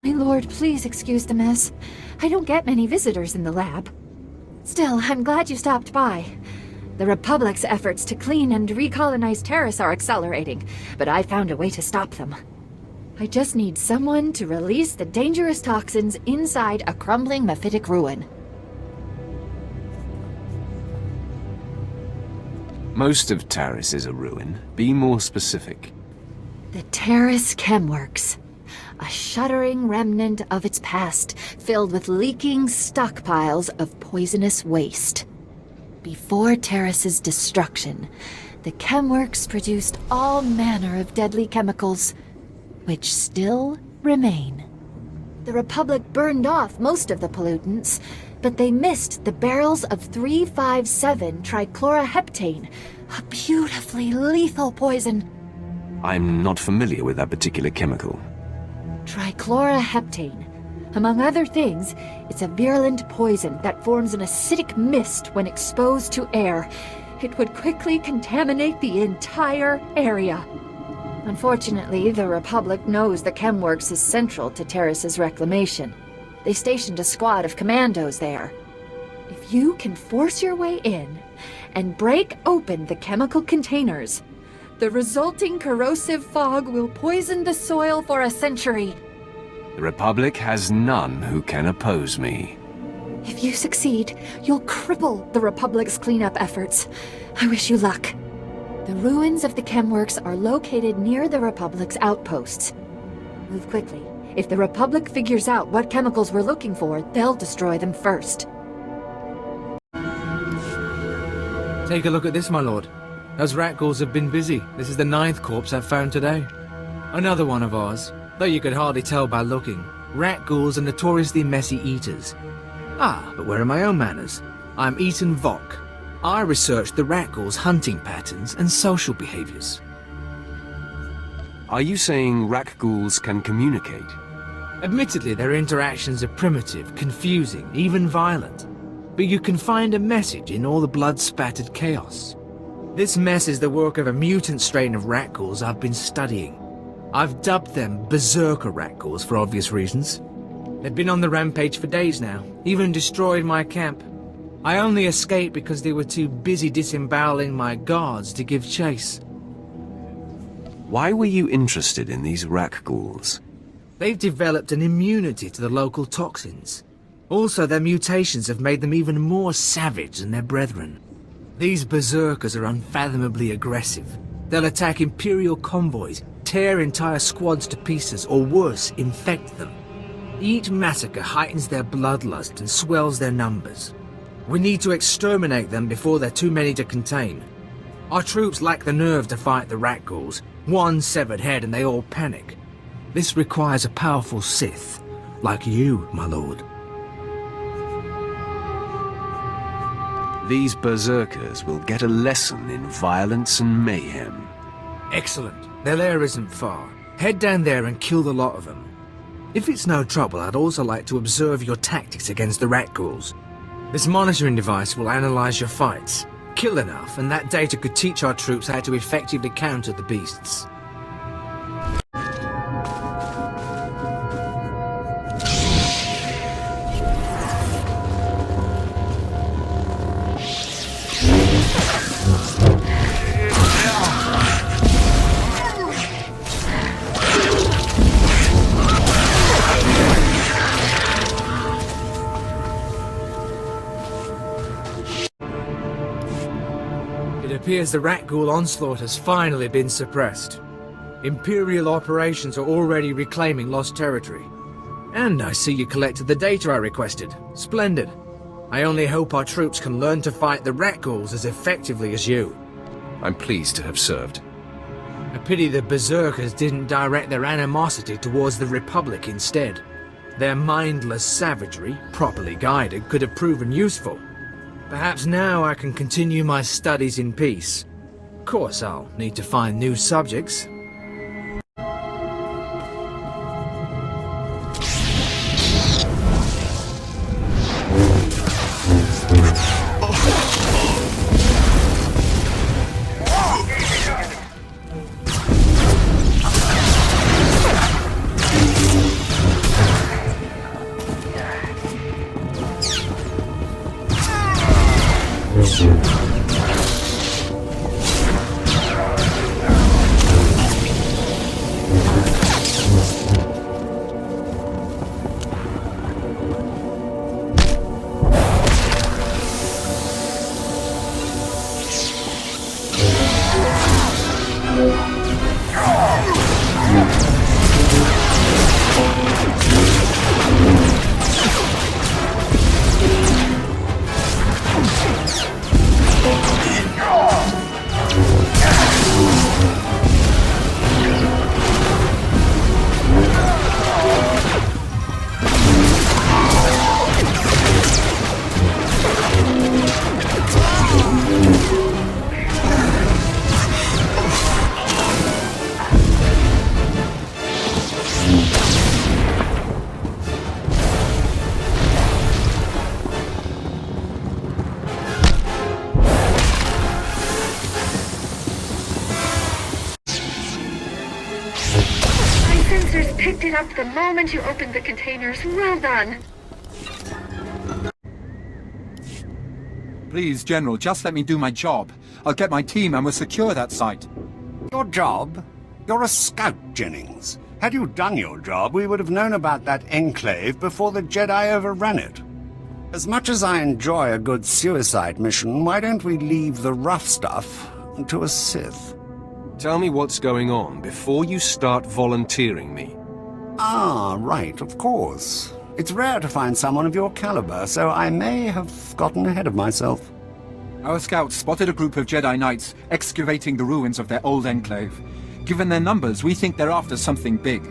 My lord, please excuse the mess. I don't get many visitors in the lab. Still, I'm glad you stopped by. The Republic's efforts to clean and recolonize Taris are accelerating, but I found a way to stop them. I just need someone to release the dangerous toxins inside a crumbling mephitic ruin. Most of Taris is a ruin. Be more specific. The Taris Chemworks. A shuddering remnant of its past, filled with leaking stockpiles of poisonous waste. Before Taris's destruction, the Chemworks produced all manner of deadly chemicals, which still remain. The Republic burned off most of the pollutants, but they missed the barrels of 357 trichloroheptane, a beautifully lethal poison. I'm not familiar with that particular chemical. Trichloroheptane. Among other things, it's a virulent poison that forms an acidic mist when exposed to air. It would quickly contaminate the entire area. Unfortunately, the Republic knows the Chemworks is central to Taris's reclamation. They stationed a squad of commandos there. If you can force your way in and break open the chemical containers, the resulting corrosive fog will poison the soil for a century. The Republic has none who can oppose me. If you succeed, you'll cripple the Republic's cleanup efforts. I wish you luck. The ruins of the Chemworks are located near the Republic's outposts. Move quickly. If the Republic figures out what chemicals we're looking for, they'll destroy them first. Take a look at this, my lord. Those rat ghouls have been busy. This is the 9th corpse I've found today. Another one of ours, though you could hardly tell by looking. Rat ghouls are notoriously messy eaters. Ah, but where are my own manners? I'm Ethan Vock. I researched the rat ghouls' hunting patterns and social behaviors. Are you saying rat ghouls can communicate? Admittedly, their interactions are primitive, confusing, even violent. But you can find a message in all the blood-spattered chaos. This mess is the work of a mutant strain of rat ghouls I've been studying. I've dubbed them berserker rat ghouls for obvious reasons. They've been on the rampage for days now, even destroyed my camp. I only escaped because they were too busy disemboweling my guards to give chase. Why were you interested in these rat ghouls? They've developed an immunity to the local toxins. Also, their mutations have made them even more savage than their brethren. These berserkers are unfathomably aggressive. They'll attack Imperial convoys, tear entire squads to pieces, or worse, infect them. Each massacre heightens their bloodlust and swells their numbers. We need to exterminate them before they're too many to contain. Our troops lack the nerve to fight the rat ghouls. One severed head and they all panic. This requires a powerful Sith, like you, my lord. These berserkers will get a lesson in violence and mayhem. Excellent. Their lair isn't far. Head down there and kill the lot of them. If it's no trouble, I'd also like to observe your tactics against the rat ghouls. This monitoring device will analyze your fights. Kill enough, and that data could teach our troops how to effectively counter the beasts. It appears the rat ghoul onslaught has finally been suppressed. Imperial operations are already reclaiming lost territory. And I see you collected the data I requested. Splendid. I only hope our troops can learn to fight the rat ghouls as effectively as you. I'm pleased to have served. A pity the berserkers didn't direct their animosity towards the Republic instead. Their mindless savagery, properly guided, could have proven useful. Perhaps now I can continue my studies in peace. Of course, I'll need to find new subjects. up the moment you opened the containers. Well done. Please, General, just let me do my job. I'll get my team and we'll secure that site. Your job? You're a scout, Jennings. Had you done your job, we would have known about that enclave before the Jedi overran it. As much as I enjoy a good suicide mission, why don't we leave the rough stuff to a Sith? Tell me what's going on before you start volunteering me. Ah, right, of course. It's rare to find someone of your caliber, so I may have gotten ahead of myself. Our scouts spotted a group of Jedi Knights excavating the ruins of their old enclave. Given their numbers, we think they're after something big.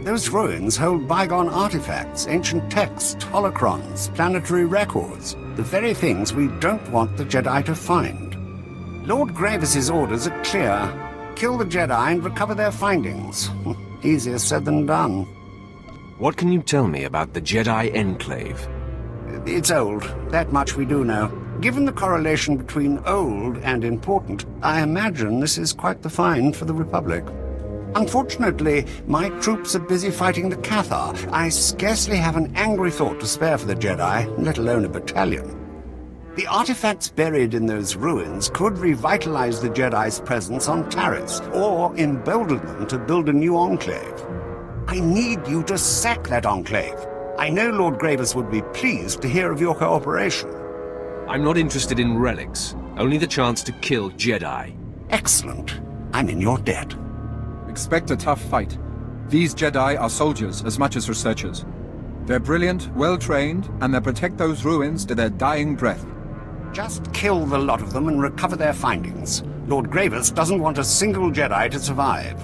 Those ruins hold bygone artifacts, ancient texts, holocrons, planetary records, the very things we don't want the Jedi to find. Lord Gravis's orders are clear. Kill the Jedi and recover their findings. Easier said than done. What can you tell me about the Jedi Enclave? It's old. That much we do know. Given the correlation between old and important, I imagine this is quite the find for the Republic. Unfortunately, my troops are busy fighting the Cathar. I scarcely have an angry thought to spare for the Jedi, let alone a battalion. The artifacts buried in those ruins could revitalize the Jedi's presence on Taris, or embolden them to build a new enclave. I need you to sack that enclave. I know Lord Gravis would be pleased to hear of your cooperation. I'm not interested in relics, only the chance to kill Jedi. Excellent. I'm in your debt. Expect a tough fight. These Jedi are soldiers as much as researchers. They're brilliant, well-trained, and they'll protect those ruins to their dying breath. Just kill the lot of them and recover their findings. Lord Gravis doesn't want a single Jedi to survive.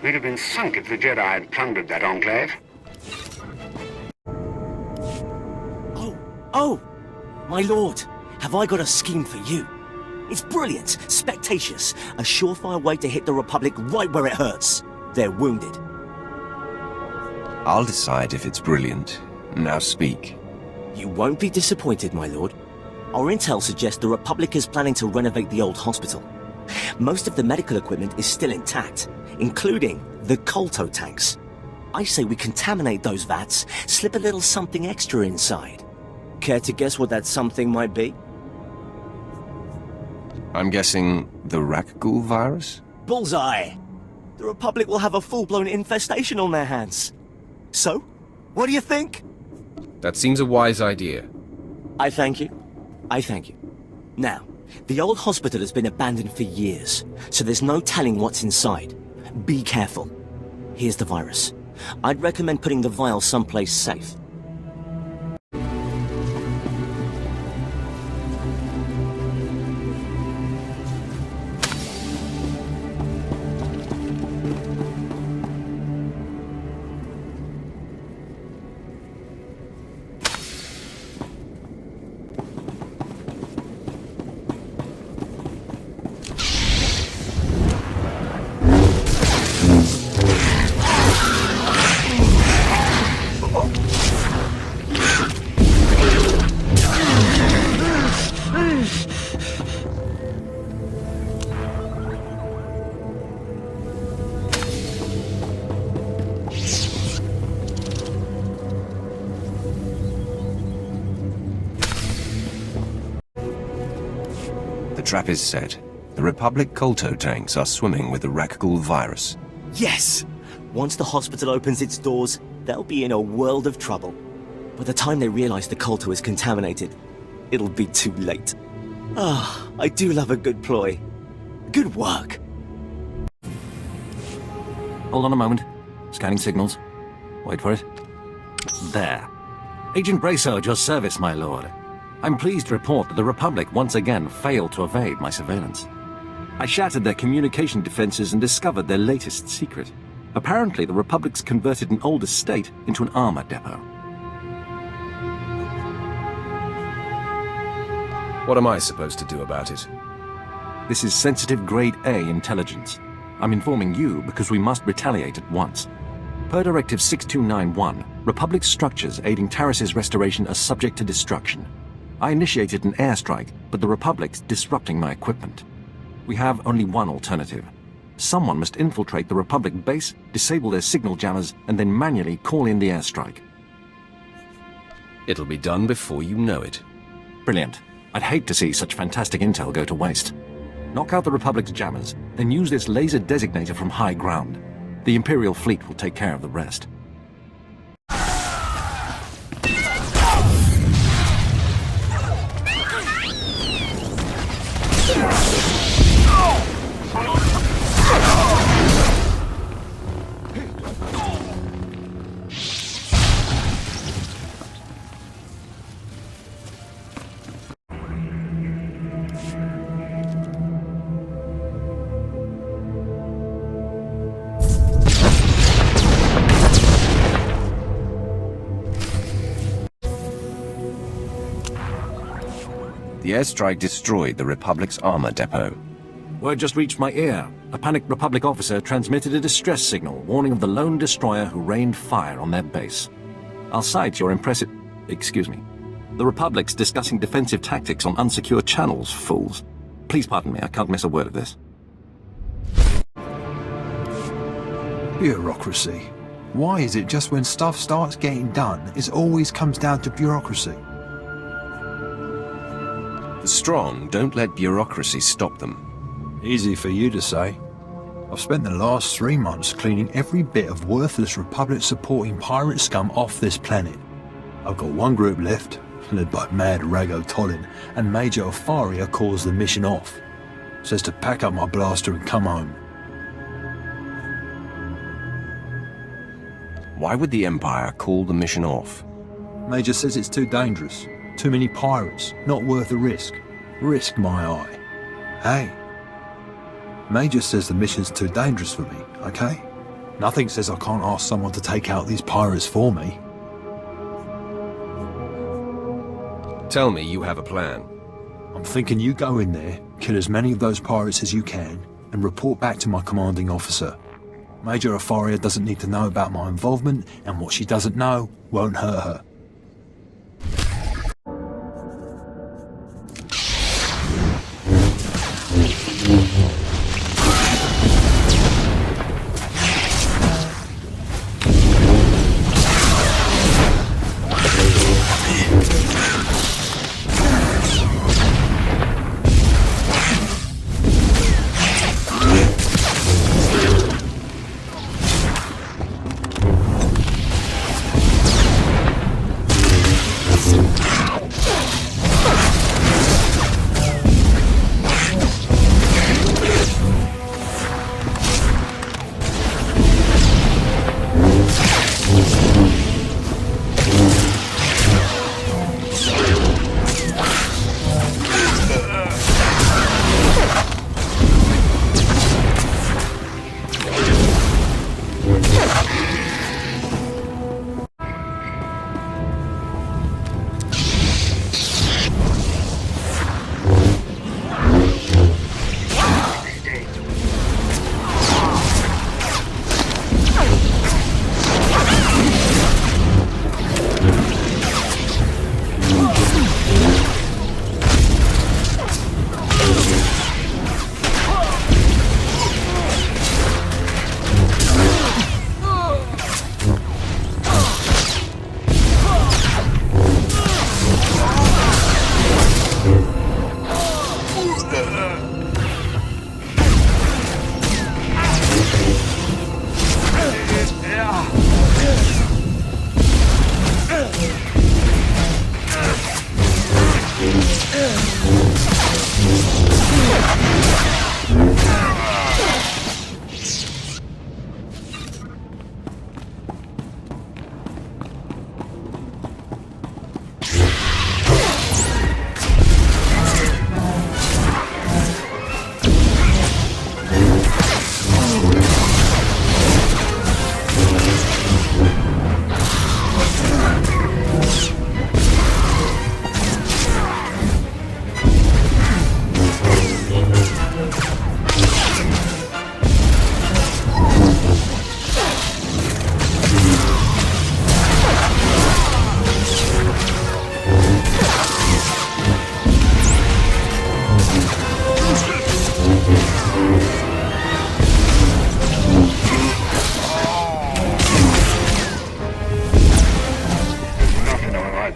We'd have been sunk if the Jedi had plundered that enclave. Oh, my lord, have I got a scheme for you? It's brilliant, spectaceous, a surefire way to hit the Republic right where it hurts. They're wounded. I'll decide if it's brilliant. Now speak. You won't be disappointed, my lord. Our intel suggests the Republic is planning to renovate the old hospital. Most of the medical equipment is still intact, including the colto tanks. I say we contaminate those vats, slip a little something extra inside. Care to guess what that something might be? I'm guessing the Rakghoul virus? Bullseye! The Republic will have a full-blown infestation on their hands. So, what do you think? That seems a wise idea. I thank you. I thank you. Now, the old hospital has been abandoned for years, so there's no telling what's inside. Be careful. Here's the virus. I'd recommend putting the vial someplace safe. The trap is set. The Republic colto tanks are swimming with the Rakghoul virus. Yes! Once the hospital opens its doors, they'll be in a world of trouble. By the time they realize the colto is contaminated, it'll be too late. Ah, I do love a good ploy. Good work. Hold on a moment. Scanning signals. Wait for it. There. Agent Bracer, at your service, my lord. I'm pleased to report that the Republic once again failed to evade my surveillance. I shattered their communication defenses and discovered their latest secret. Apparently, the Republic's converted an old estate into an armor depot. What am I supposed to do about it? This is sensitive Grade A intelligence. I'm informing you because we must retaliate at once. Per Directive 6291, Republic structures aiding Taris's restoration are subject to destruction. I initiated an airstrike, but the Republic's disrupting my equipment. We have only one alternative. Someone must infiltrate the Republic base, disable their signal jammers, and then manually call in the airstrike. It'll be done before you know it. Brilliant. I'd hate to see such fantastic intel go to waste. Knock out the Republic's jammers, then use this laser designator from high ground. The Imperial fleet will take care of the rest. The airstrike destroyed the Republic's armor depot. Word just reached my ear. A panicked Republic officer transmitted a distress signal warning of the lone destroyer who rained fire on their base. I'll cite your impressive... Excuse me. The Republic's discussing defensive tactics on unsecure channels, fools. Please pardon me, I can't miss a word of this. Bureaucracy. Why is it just when stuff starts getting done, it always comes down to bureaucracy? The strong don't let bureaucracy stop them. Easy for you to say. I've spent the last 3 months cleaning every bit of worthless Republic-supporting pirate scum off this planet. I've got one group left, led by Mad Rago Tollin, and Major Ofaria calls the mission off. Says to pack up my blaster and come home. Why would the Empire call the mission off? Major says it's too dangerous. Too many pirates, not worth the risk. Risk my eye. Hey. Major says the mission's too dangerous for me, okay? Nothing says I can't ask someone to take out these pirates for me. Tell me you have a plan. I'm thinking you go in there, kill as many of those pirates as you can, and report back to my commanding officer. Major Euphoria doesn't need to know about my involvement, and what she doesn't know won't hurt her.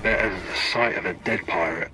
Better than the sight of a dead pirate.